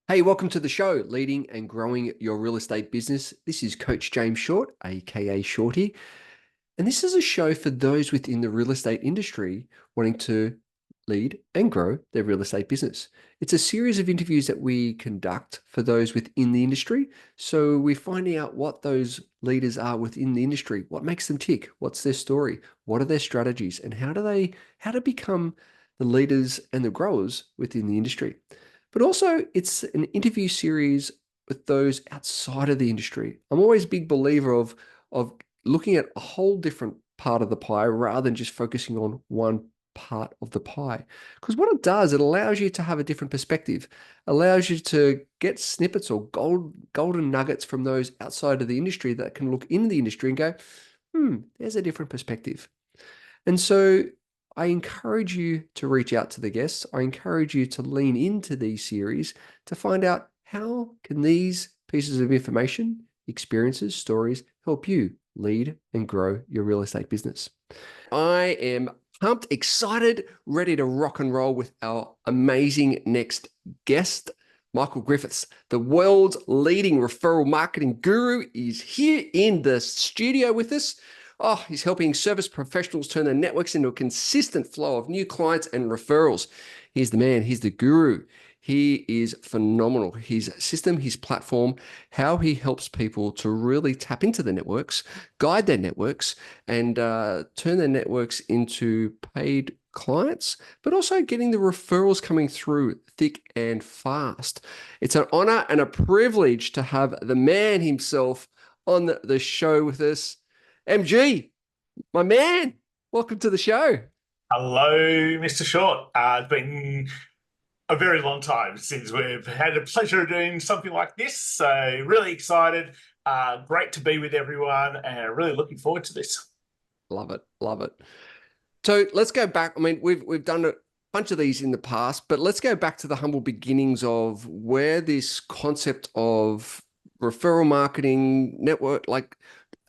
Hey, welcome to the show, Leading and Growing Your Real Estate Business. This is Coach James Short, aka Shorty. And this is a show for those within the real estate industry wanting to lead and grow their real estate business. It's a series of interviews that we conduct for those within the industry. So we're finding out what those leaders are within the industry, what makes them tick, what's their story, what are their strategies, and how to become the leaders and the growers within the industry. But also, it's an interview series with those outside of the industry. I'm always a big believer of looking at a whole different part of the pie rather than just focusing on one part of the pie. Because what it does, it allows you to have a different perspective, allows you to get snippets or golden nuggets from those outside of the industry that can look in the industry and go, there's a different perspective. And so I encourage you to reach out to the guests. I encourage you to lean into these series to find out how can these pieces of information, experiences, stories help you lead and grow your real estate business. I am pumped, excited, ready to rock and roll with our amazing next guest. Michael Griffiths, the world's leading referral marketing guru, is here in the studio with us. Oh, he's helping service professionals turn their networks into a consistent flow of new clients and referrals. He's the man, he's the guru. He is phenomenal. His system, his platform, how he helps people to really tap into their networks, guide their networks, and turn their networks into paid clients, but also getting the referrals coming through thick and fast. It's an honor and a privilege to have the man himself on the show with us. MG, my man, welcome to the show. Hello, Mr. Short. It's been a very long time since we've had the pleasure of doing something like this. So really excited. Great to be with everyone and really looking forward to this. Love it, love it. So let's go back. I mean, we've done a bunch of these in the past, but let's go back to the humble beginnings of where this concept of referral marketing network, like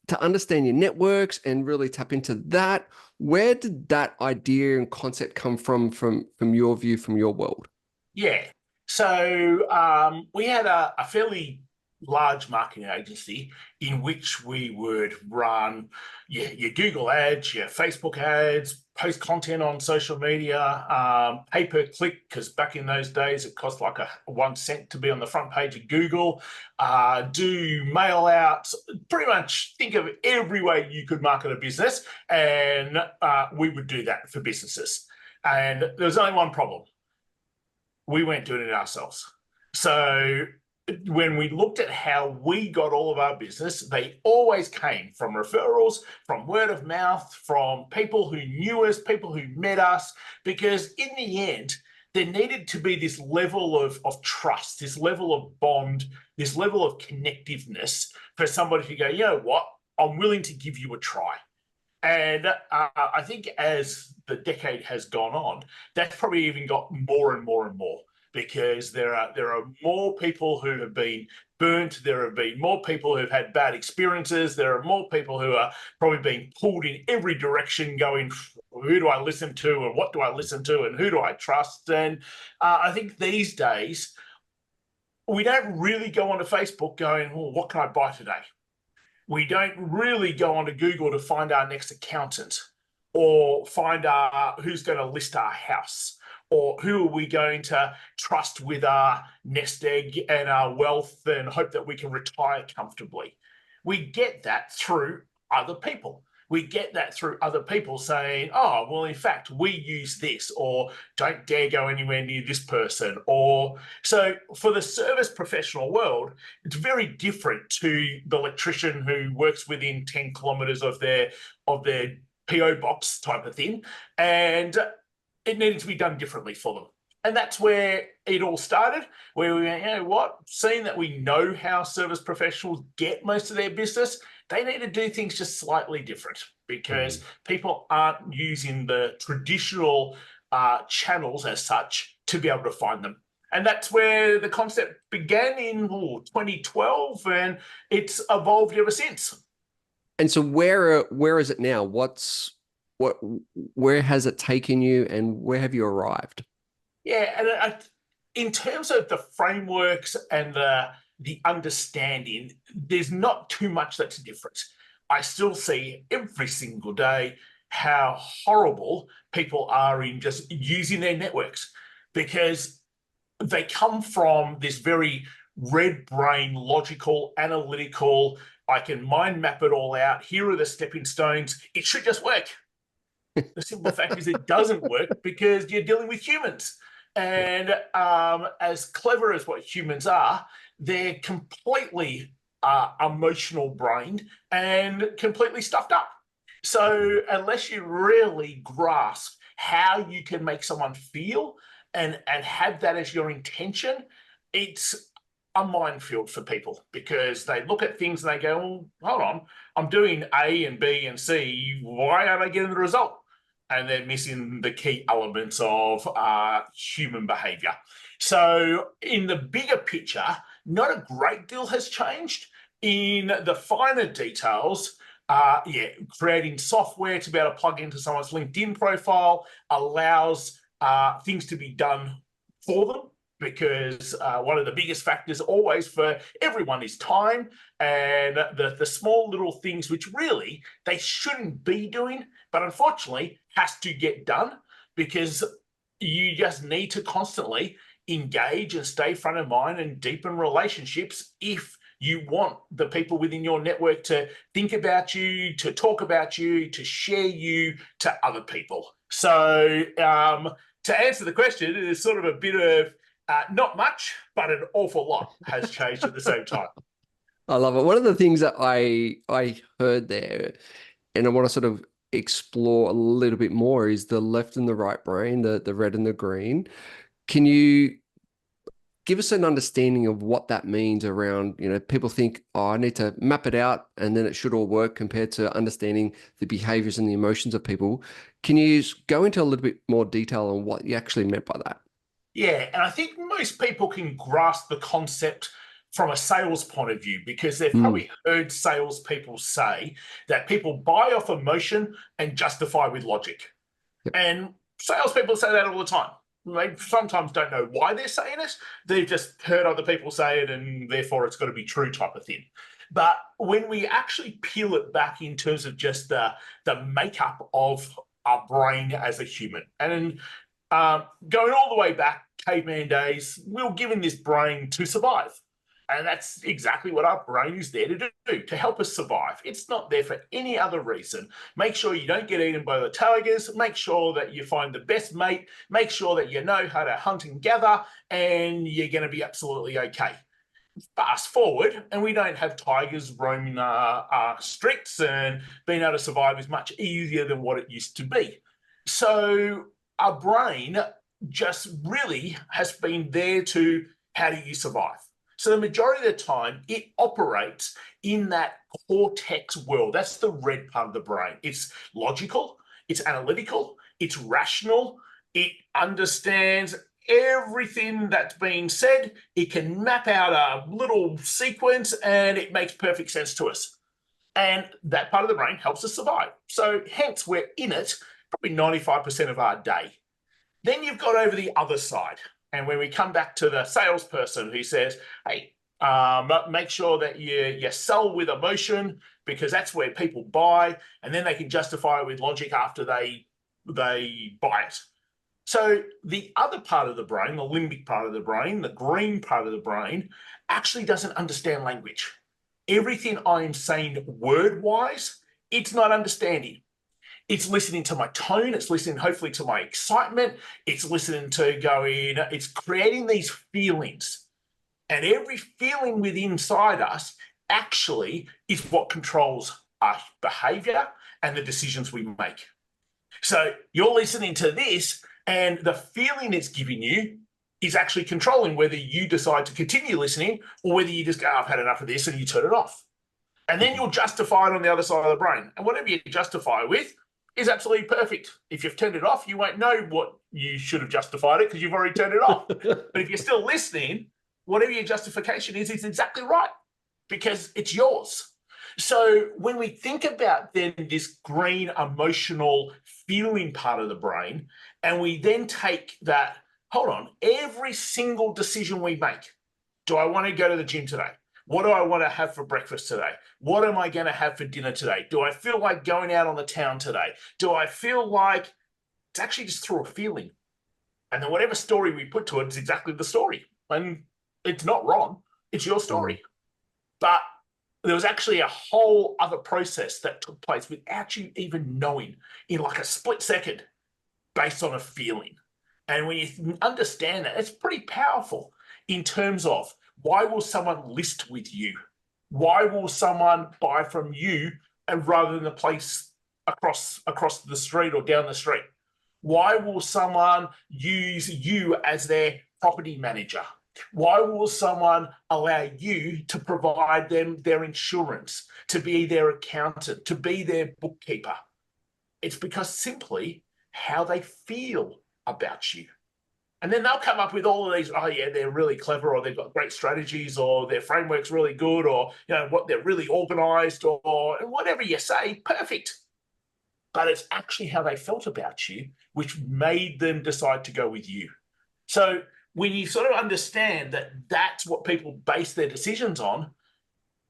to understand your networks and really tap into that. Where did that idea and concept come from your view, from your world? Yeah. So we had a fairly large marketing agency in which we would run your Google ads, your Facebook ads, post content on social media, pay per click, because back in those days it cost like a 1 cent to be on the front page of Google, do mail outs, pretty much think of every way you could market a business, and we would do that for businesses. And there was only one problem. We weren't doing it ourselves. So when we looked at how we got all of our business, they always came from referrals, from word of mouth, from people who knew us, people who met us, because in the end, there needed to be this level of trust, this level of bond, this level of connectiveness for somebody to go, you know what, I'm willing to give you a try. And I think as the decade has gone on, that's probably even got more and more and more, because there are more people who have been burnt. There have been more people who've had bad experiences. There are more people who are probably being pulled in every direction, going, who do I listen to, and what do I listen to, and who do I trust? And I think these days we don't really go onto Facebook going, well, what can I buy today? We don't really go onto Google to find our next accountant, or find who's going to list our house, or who are we going to trust with our nest egg and our wealth and hope that we can retire comfortably. We get that through other people. We get that through other people saying, oh, well, in fact, we use this, or don't dare go anywhere near this person. Or so for the service professional world, it's very different to the electrician who works within 10 kilometers of their PO box type of thing. And it needed to be done differently for them. And that's where it all started, where we went, you know what, seeing that we know how service professionals get most of their business, they need to do things just slightly different, because people aren't using the traditional channels as such to be able to find them. And that's where the concept began in 2012, and it's evolved ever since. And so where is it now? Where has it taken you, and where have you arrived? Yeah, and in terms of the frameworks and the understanding, there's not too much that's different. I still see every single day how horrible people are in just using their networks, because they come from this very red brain, logical, analytical, I can mind map it all out. Here are the stepping stones. It should just work. The simple fact is it doesn't work because you're dealing with humans. And as clever as what humans are, they're completely emotional brained and completely stuffed up. So unless you really grasp how you can make someone feel and have that as your intention, it's a minefield for people, because they look at things and they go, well, hold on, I'm doing A and B and C. Why aren't I getting the result? And they're missing the key elements of human behavior. So in the bigger picture, not a great deal has changed. In the finer details, creating software to be able to plug into someone's LinkedIn profile allows things to be done for them, because one of the biggest factors always for everyone is time, and the small little things which really they shouldn't be doing, but unfortunately has to get done, because you just need to constantly engage and stay front of mind and deepen relationships if you want the people within your network to think about you, to talk about you, to share you to other people. So to answer the question, it is sort of a bit of not much, but an awful lot has changed at the same time. I love it. One of the things that I heard there, and I want to sort of explore a little bit more, is the left and the right brain, the red and the green. Can you give us an understanding of what that means around, people think, oh, I need to map it out and then it should all work, compared to understanding the behaviors and the emotions of people. Can you go into a little bit more detail on what you actually meant by that? Yeah, and I think most people can grasp the concept from a sales point of view, because they've probably heard salespeople say that people buy off emotion and justify with logic. Yep. And salespeople say that all the time. They sometimes don't know why they're saying it. They've just heard other people say it, and therefore it's got to be true type of thing. But when we actually peel it back in terms of just the makeup of our brain as a human, and going all the way back, caveman days, we were given this brain to survive. And that's exactly what our brain is there to do, to help us survive. It's not there for any other reason. Make sure you don't get eaten by the tigers. Make sure that you find the best mate. Make sure that you know how to hunt and gather, and you're going to be absolutely okay. Fast forward, and we don't have tigers roaming our streets, and being able to survive is much easier than what it used to be. So our brain just really has been there to, how do you survive? So the majority of the time, it operates in that cortex world. That's the red part of the brain. It's logical, it's analytical, it's rational, it understands everything that's being said. It can map out a little sequence, and it makes perfect sense to us. And that part of the brain helps us survive. So hence, we're in it probably 95% of our day. Then you've got over the other side. And when we come back to the salesperson who says, hey, make sure that you sell with emotion, because that's where people buy, and then they can justify it with logic after they buy it. So the other part of the brain, the limbic part of the brain, the green part of the brain, actually doesn't understand language. Everything I'm saying word-wise, it's not understanding. It's listening to my tone. It's listening, hopefully, to my excitement. It's listening to it's creating these feelings. And every feeling within inside us actually is what controls our behavior and the decisions we make. So you're listening to this, and the feeling it's giving you is actually controlling whether you decide to continue listening, or whether you just go, I've had enough of this, and you turn it off. And then you'll justify it on the other side of the brain. And whatever you justify with is absolutely perfect. If you've turned it off, you won't know what you should have justified it, because you've already turned it off. But if you're still listening, whatever your justification is exactly right, because it's yours. So when we think about then this green emotional feeling part of the brain, and we then take that hold on, every single decision we make, do I want to go to the gym today? What do I want to have for breakfast today? What am I going to have for dinner today? Do I feel like going out on the town today? Do I feel like it's actually just through a feeling? And then whatever story we put to it is exactly the story. And it's not wrong. It's your story. But there was actually a whole other process that took place without you even knowing, in like a split second, based on a feeling. And when you understand that, it's pretty powerful in terms of, why will someone list with you? Why will someone buy from you and rather than the place across the street or down the street? Why will someone use you as their property manager? Why will someone allow you to provide them their insurance, to be their accountant, to be their bookkeeper? It's because simply how they feel about you. And then they'll come up with all of these, oh yeah, they're really clever, or they've got great strategies, or their framework's really good, or what, they're really organized, or whatever you say, perfect. But it's actually how they felt about you, which made them decide to go with you. So when you sort of understand that that's what people base their decisions on,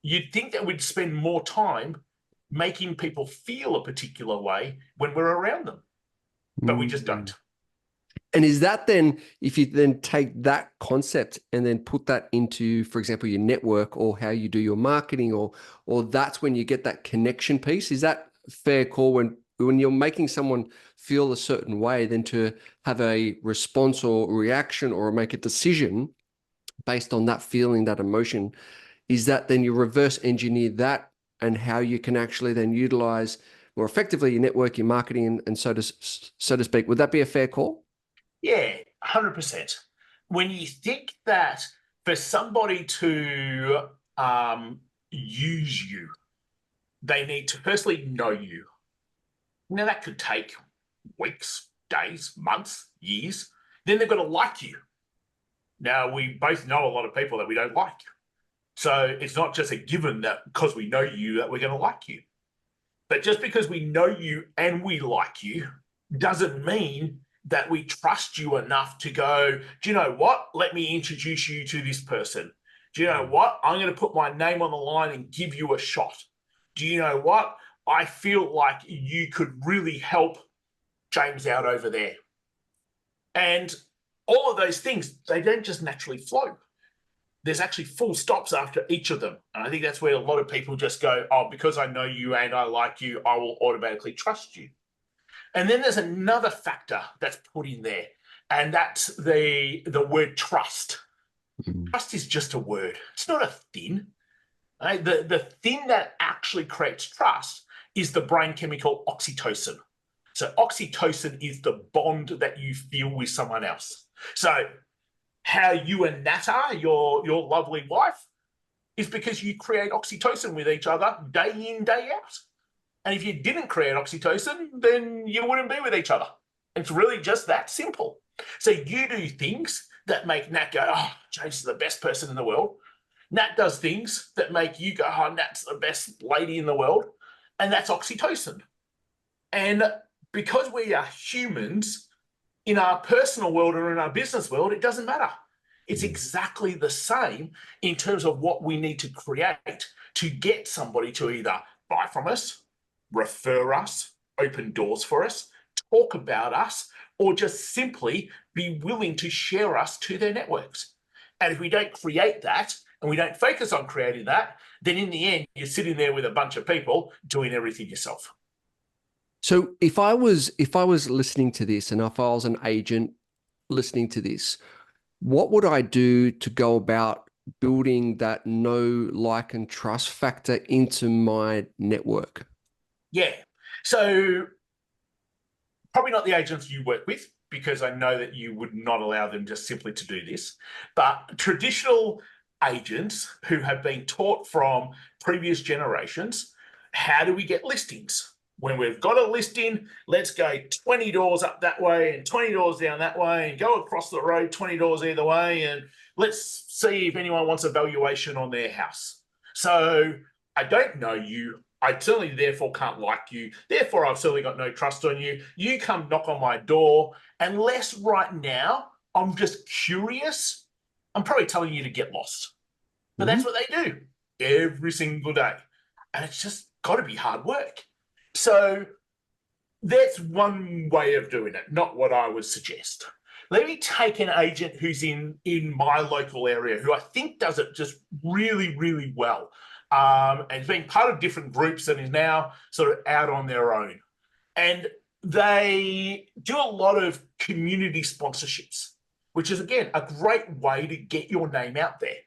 you'd think that we'd spend more time making people feel a particular way when we're around them, but we just don't. And is that then, if you then take that concept and then put that into, for example, your network or how you do your marketing, or that's when you get that connection piece? Is that fair call when you're making someone feel a certain way, then to have a response or reaction or make a decision based on that feeling, that emotion? Is that then you reverse engineer that and how you can actually then utilize more effectively your network, your marketing, and so to speak? Would that be a fair call? Yeah, 100%. When you think that for somebody to use you, they need to firstly know you. Now, that could take weeks, days, months, years. Then they've got to like you. Now, we both know a lot of people that we don't like. So it's not just a given that because we know you that we're going to like you. But just because we know you and we like you doesn't mean that we trust you enough to go, do you know what? Let me introduce you to this person. Do you know what? I'm going to put my name on the line and give you a shot. Do you know what? I feel like you could really help James out over there. And all of those things, they don't just naturally flow. There's actually full stops after each of them. And I think that's where a lot of people just go, oh, because I know you and I like you, I will automatically trust you. And then there's another factor that's put in there, and that's the word trust. Trust is just a word. It's not a thing. Right? The thing that actually creates trust is the brain chemical oxytocin. So oxytocin is the bond that you feel with someone else. So how you and Nat are, your lovely wife, is because you create oxytocin with each other day in, day out. And if you didn't create oxytocin, then you wouldn't be with each other. It's really just that simple. So you do things that make Nat go, oh, James is the best person in the world. Nat does things that make you go, oh, Nat's the best lady in the world. And that's oxytocin. And because we are humans, in our personal world or in our business world, it doesn't matter. It's exactly the same in terms of what we need to create to get somebody to either buy from us, refer us, open doors for us, talk about us, or just simply be willing to share us to their networks. And if we don't create that and we don't focus on creating that, then in the end, you're sitting there with a bunch of people doing everything yourself. So if I was listening to this, and if I was an agent listening to this, what would I do to go about building that know, like, and trust factor into my network? Yeah. So probably not the agents you work with, because I know that you would not allow them just simply to do this. But traditional agents who have been taught from previous generations, how do we get listings? When we've got a listing, let's go 20 doors up that way and 20 doors down that way and go across the road 20 doors either way, and let's see if anyone wants a valuation on their house. So I don't know you. I certainly therefore can't like you. Therefore, I've certainly got no trust on you. You come knock on my door, unless right now I'm just curious, I'm probably telling you to get lost. But that's what they do every single day. And it's just got to be hard work. So that's one way of doing it, not what I would suggest. Let me take an agent who's in my local area who I think does it just really, really well. And has been part of different groups and is now sort of out on their own. And they do a lot of community sponsorships, which is, again, a great way to get your name out there.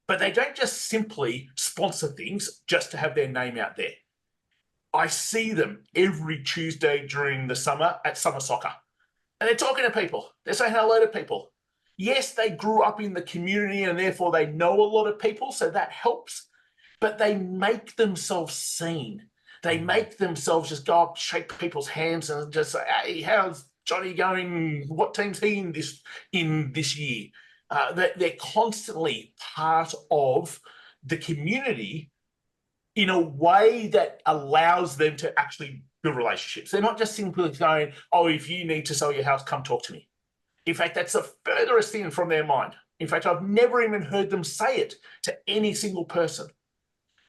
But they don't just simply sponsor things just to have their name out there. I see them every Tuesday during the summer at summer soccer. And they're talking to people. They're saying hello to people. Yes, they grew up in the community and therefore they know a lot of people, so that helps. But they make themselves seen. They make themselves just go up, shake people's hands and just say, hey, how's Johnny going? What team's he in this year? They're constantly part of the community in a way that allows them to actually build relationships. They're not just simply going, oh, if you need to sell your house, come talk to me. In fact, that's the furthest thing from their mind. In fact, I've never even heard them say it to any single person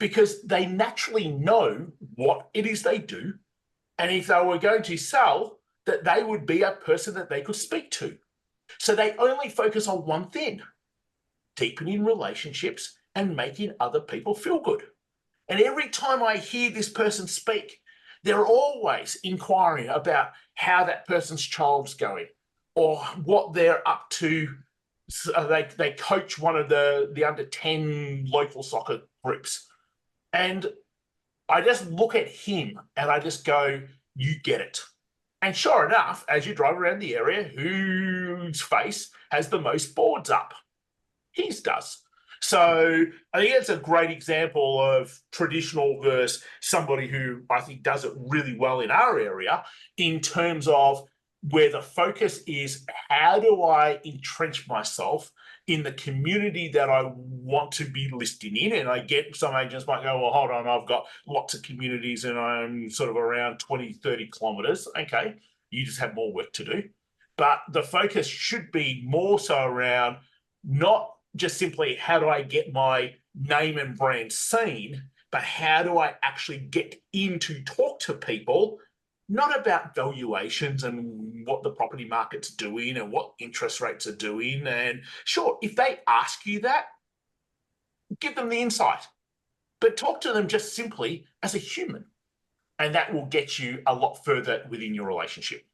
because they naturally know what it is they do. And if they were going to sell, that they would be a person that they could speak to. So they only focus on one thing, deepening relationships and making other people feel good. And every time I hear this person speak, they're always inquiring about how that person's child's going or what they're up to. So they coach one of the under 10 local soccer groups. And I just look at him and I just go, you get it. And sure enough, as you drive around the area, whose face has the most boards up? His does. So I think it's a great example of traditional versus somebody who I think does it really well in our area in terms of where the focus is, how do I entrench myself in the community that I want to be listing in? And I get some agents might go, well, hold on, I've got lots of communities and I'm sort of around 20, 30 kilometers. Okay, you just have more work to do. But the focus should be more so around not just simply how do I get my name and brand seen, but how do I actually get in to talk to people, not about valuations and what the property market's doing and what interest rates are doing. And sure, if they ask you that, give them the insight, but talk to them just simply as a human. And that will get you a lot further within your relationship.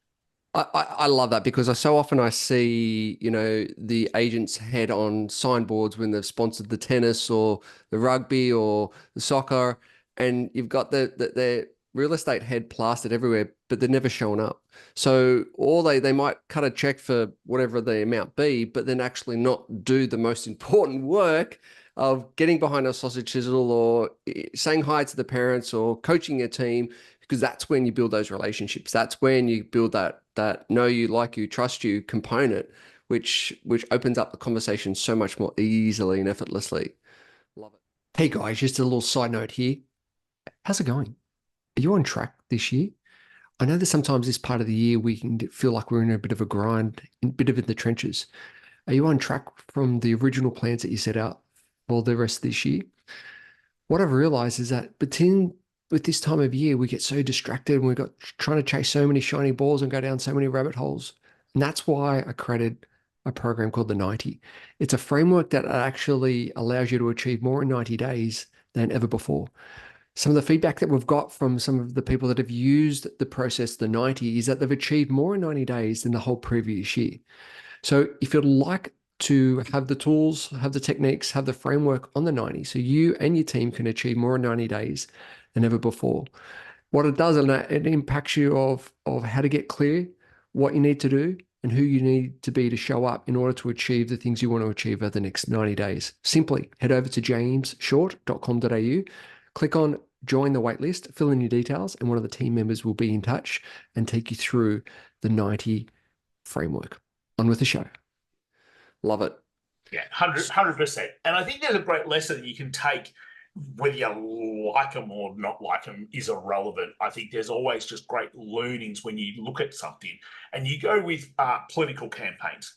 I love that because so often I see, the agent's head on signboards when they've sponsored the tennis or the rugby or the soccer, and you've got their real estate head plastered everywhere, but they're never showing up. So or they might cut a check for whatever the amount be, but then actually not do the most important work of getting behind a sausage sizzle or saying hi to the parents or coaching a team, because that's when you build those relationships. That's when you build that know you, like you, trust you component, which opens up the conversation so much more easily and effortlessly. Love it. Hey guys, just a little side note here. How's it going? Are you on track this year? I know that sometimes this part of the year we can feel like we're in a bit of a grind, a bit of in the trenches. Are you on track from the original plans that you set out for the rest of this year? What I've realized is that with this time of year, we get so distracted and we've got trying to chase so many shiny balls and go down so many rabbit holes. And that's why I created a program called the 90. It's a framework that actually allows you to achieve more in 90 days than ever before. Some of the feedback that we've got from some of the people that have used the process, the 90, is that they've achieved more in 90 days than the whole previous year. So if you'd like to have the tools, have the techniques, have the framework on the 90, so you and your team can achieve more in 90 days than ever before. What it does, it impacts you of how to get clear, what you need to do, and who you need to be to show up in order to achieve the things you want to achieve over the next 90 days. Simply head over to jamesshort.com.au, click on join the waitlist, fill in your details, and one of the team members will be in touch and take you through the 90 framework. On with the show. Love it. Yeah, 100%. And I think there's a great lesson that you can take, whether you like them or not like them is irrelevant. I think there's always just great learnings when you look at something. And you go with political campaigns.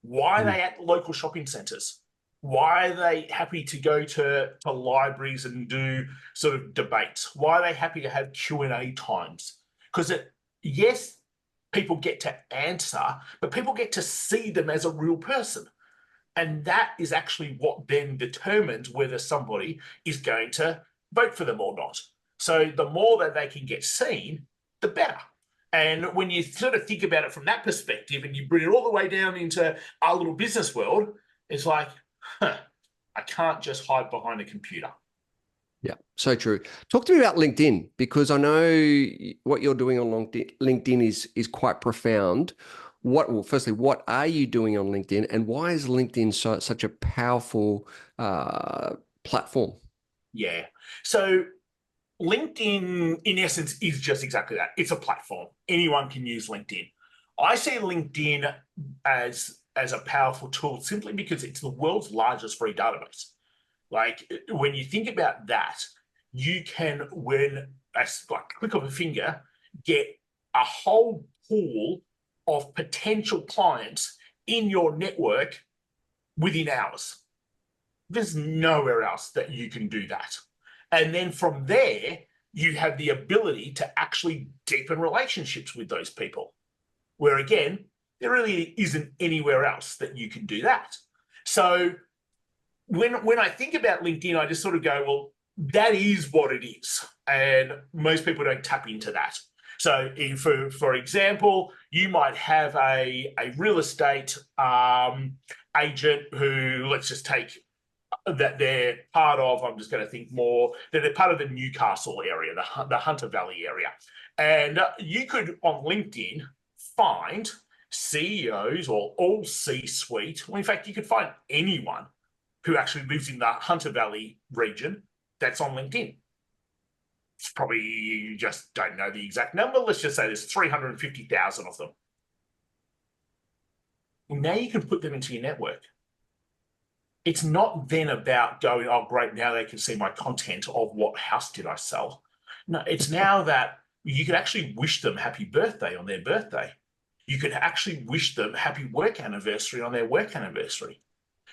Why are Mm. they at local shopping centres? Why are they happy to go to libraries and do sort of debates? Why are they happy to have Q&A times? Because yes, people get to answer, but people get to see them as a real person. And that is actually what then determines whether somebody is going to vote for them or not. So the more that they can get seen, the better. And when you sort of think about it from that perspective and you bring it all the way down into our little business world, it's like, I can't just hide behind a computer. Yeah, so true. Talk to me about LinkedIn, because I know what you're doing on LinkedIn is quite profound. Well, firstly, what are you doing on LinkedIn, and why is LinkedIn such a powerful platform? Yeah. So LinkedIn, in essence, is just exactly that. It's a platform. Anyone can use LinkedIn. I see LinkedIn as a powerful tool simply because it's the world's largest free database. Like when you think about that, you can, when a like click of a finger, get a whole pool of potential clients in your network within hours. There's nowhere else that you can do that. And then from there, you have the ability to actually deepen relationships with those people, where again, there really isn't anywhere else that you can do that. So when I think about LinkedIn, I just sort of go, well, that is what it is. And most people don't tap into that. So for example, you might have a real estate agent who, let's just take that they're part of, I'm just going to think more, that they're part of the Newcastle area, the Hunter Valley area. And you could, on LinkedIn, find CEOs or all C-suite. Well, in fact, you could find anyone who actually lives in the Hunter Valley region that's on LinkedIn. It's probably, you just don't know the exact number. Let's just say there's 350,000 of them. Well, now you can put them into your network. It's not then about going, oh, great, now they can see my content of what house did I sell. No, it's now that you can actually wish them happy birthday on their birthday. You could actually wish them happy work anniversary on their work anniversary.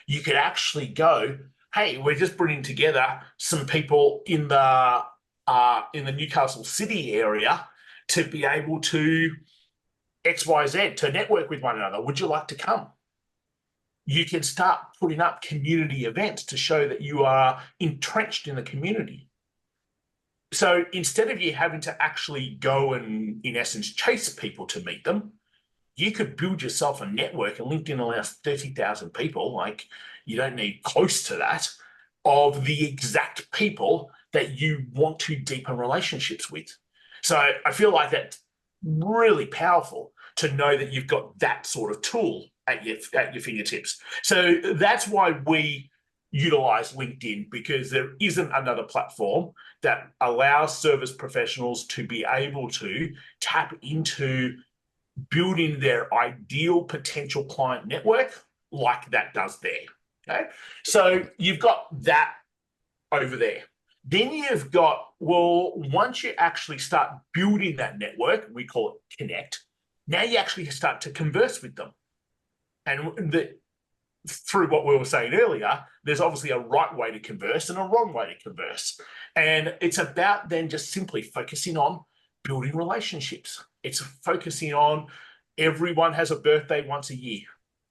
You could actually go, hey, we're just bringing together some people in the Newcastle City area to be able to XYZ, to network with one another. Would you like to come? You can start putting up community events to show that you are entrenched in the community. So instead of you having to actually go and, in essence, chase people to meet them, you could build yourself a network, and LinkedIn allows 30,000 people, like you don't need close to that, of the exact people that you want to deepen relationships with. So I feel like that's really powerful to know that you've got that sort of tool at your fingertips. So that's why we utilize LinkedIn, because there isn't another platform that allows service professionals to be able to tap into building their ideal potential client network like that does there. Okay. So you've got that over there. Then you've got, well, once you actually start building that network, we call it connect, now you actually start to converse with them. And through what we were saying earlier, there's obviously a right way to converse and a wrong way to converse. And it's about then just simply focusing on building relationships. It's focusing on everyone has a birthday once a year.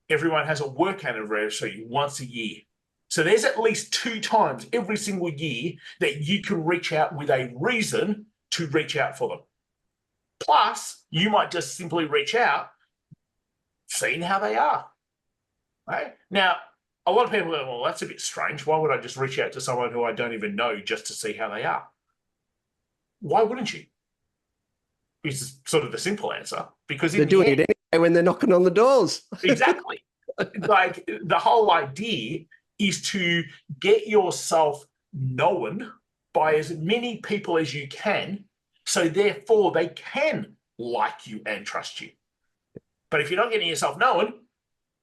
Everyone has a work anniversary once a year. So there's at least 2 times every single year that you can reach out with a reason to reach out for them. Plus, you might just simply reach out, seeing how they are. Right? Now, a lot of people go, well, that's a bit strange. Why would I just reach out to someone who I don't even know just to see how they are? Why wouldn't you? Is sort of the simple answer. Because They're in the doing end, it anyway when they're knocking on the doors. exactly. Like the whole idea is to get yourself known by as many people as you can, so therefore they can like you and trust you. But if you're not getting yourself known,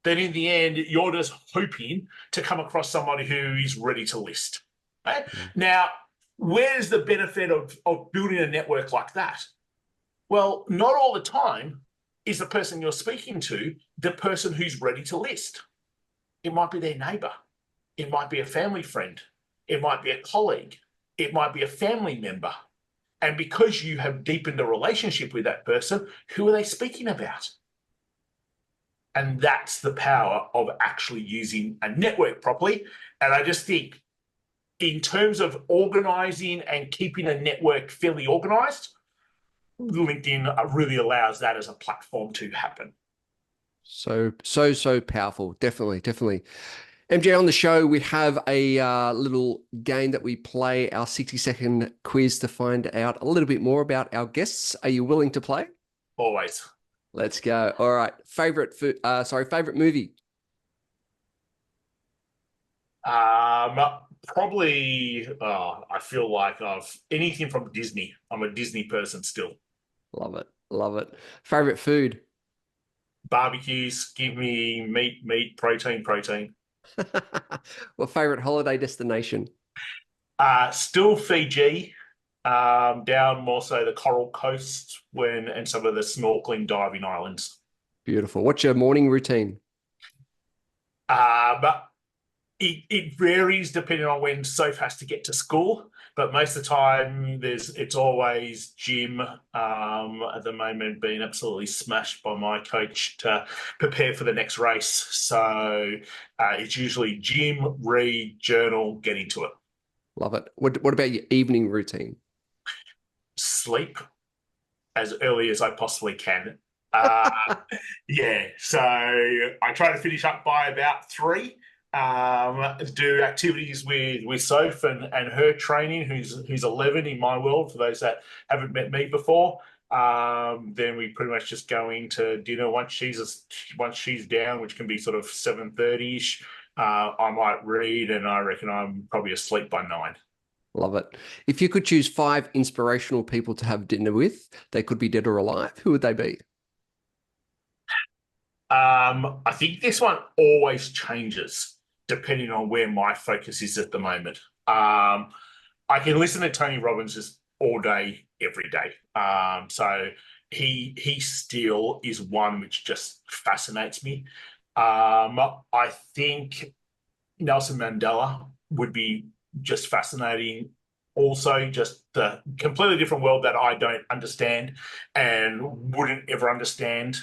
then in the end, you're just hoping to come across somebody who is ready to list. Right? Now, where's the benefit of building a network like that? Well, not all the time is the person you're speaking to the person who's ready to list? It might be their neighbor. It might be a family friend. It might be a colleague. It might be a family member. And because you have deepened a relationship with that person, who are they speaking about? And that's the power of actually using a network properly. And I just think, in terms of organizing and keeping a network fairly organized, LinkedIn really allows that as a platform to happen. So powerful. Definitely, definitely. MJ, on the show, we have a little game that we play, our 60-second quiz to find out a little bit more about our guests. Are you willing to play? Always. Let's go. All right. Favorite food, favorite movie. Um, Probably, I feel like I've anything from Disney. I'm a Disney person still. Love it. Love it. Favorite food. Barbecues, give me meat, protein, protein. Well, favorite holiday destination. Still Fiji, down more so the Coral Coast and some of the snorkeling diving islands. Beautiful. What's your morning routine? But it varies depending on when Soph has to get to school. But most of the time, it's always gym. At the moment, being absolutely smashed by my coach to prepare for the next race. So it's usually gym, read, journal, get into it. Love it. What about your evening routine? Sleep as early as I possibly can. Uh, yeah, so I try to finish up by about 3. Do activities with Soph and her training, who's 11 in my world, for those that haven't met me before. Then we pretty much just go into dinner once she's down, which can be sort of 7:30ish. I might read, and I reckon I'm probably asleep by 9. Love it. If you could choose 5 inspirational people to have dinner with, they could be dead or alive, who would they be? I think this one always changes depending on where my focus is at the moment. I can listen to Tony Robbins just all day, every day. So he still is one which just fascinates me. I think Nelson Mandela would be just fascinating. Also, just the completely different world that I don't understand and wouldn't ever understand.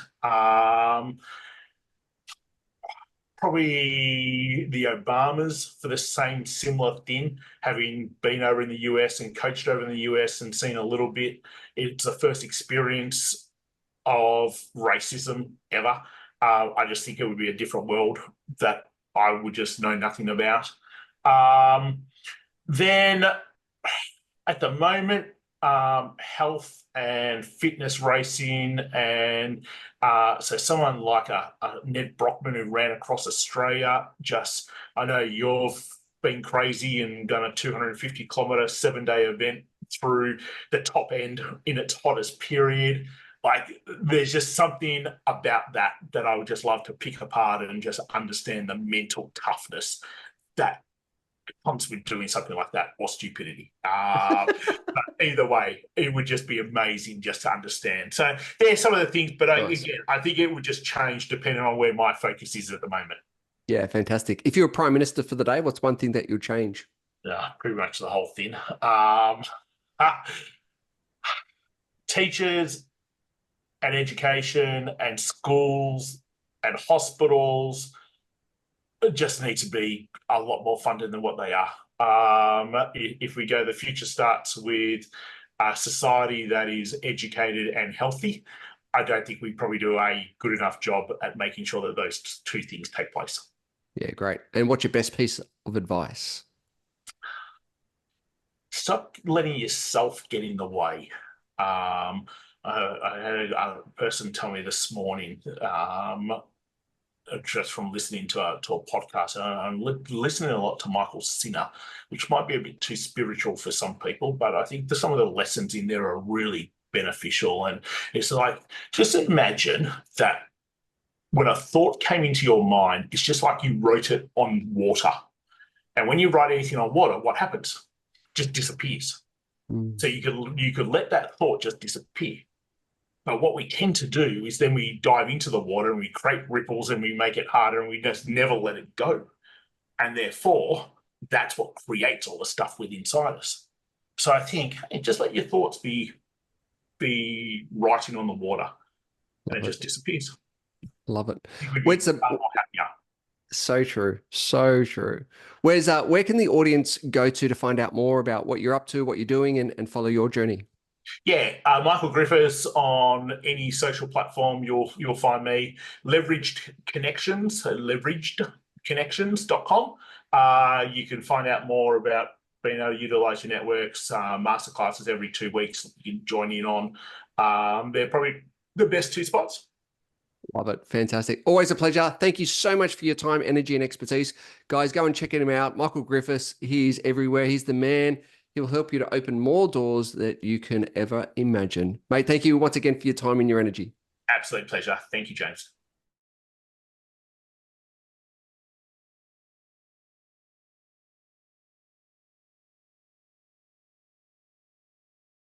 Probably the Obamas for the same similar thing, having been over in the US and coached over in the US and seen a little bit. It's the first experience of racism ever. I just think it would be a different world that I would just know nothing about. Then at the moment, health and fitness racing, and so someone like a Ned Brockman who ran across Australia. Just, I know you've been crazy and done a 250-kilometer 7-day event through the top end in its hottest period. Like, there's just something about that I would just love to pick apart and just understand the mental toughness that comes with doing something like that, or stupidity. But either way, it would just be amazing just to understand. So there's some of the things, but Nice. again, I think it would just change depending on where my focus is at the moment. Yeah, fantastic. If you're a prime minister for the day, what's one thing that you'll change? Pretty much the whole thing. Teachers and education and schools and hospitals just need to be a lot more funded than what they are. If we go, the future starts with a society that is educated and healthy. I don't think we probably do a good enough job at making sure that those 2 things take place. Yeah, great. And what's your best piece of advice? Stop letting yourself get in the way. I had a person tell me this morning, just from listening to a podcast. I'm listening a lot to Michael Sinner, which might be a bit too spiritual for some people, but I think some of the lessons in there are really beneficial. And it's like, just imagine that when a thought came into your mind, it's just like you wrote it on water. And when you write anything on water, what happens? It just disappears. Mm. So you could let that thought just disappear. But what we tend to do is then we dive into the water and we create ripples and we make it harder and we just never let it go. And therefore, that's what creates all the stuff within inside us. So I think, hey, just let your thoughts be writing on the water, and it Love it. just disappears. Love it. You would be Where's the far more happier. So true. So true. Where can the audience go to find out more about what you're up to, what you're doing, and follow your journey? Yeah, Michael Griffiths on any social platform, you'll find me. Leveraged Connections, so leveragedconnections.com. You can find out more about being able to utilize your networks, masterclasses every 2 weeks you can join in on. They're probably the best two spots. Love it. Fantastic. Always a pleasure. Thank you so much for your time, energy, and expertise. Guys, go and check him out. Michael Griffiths, he's everywhere. He's the man. He'll help you to open more doors that you can ever imagine. Mate, thank you once again for your time and your energy. Absolute pleasure. Thank you, James.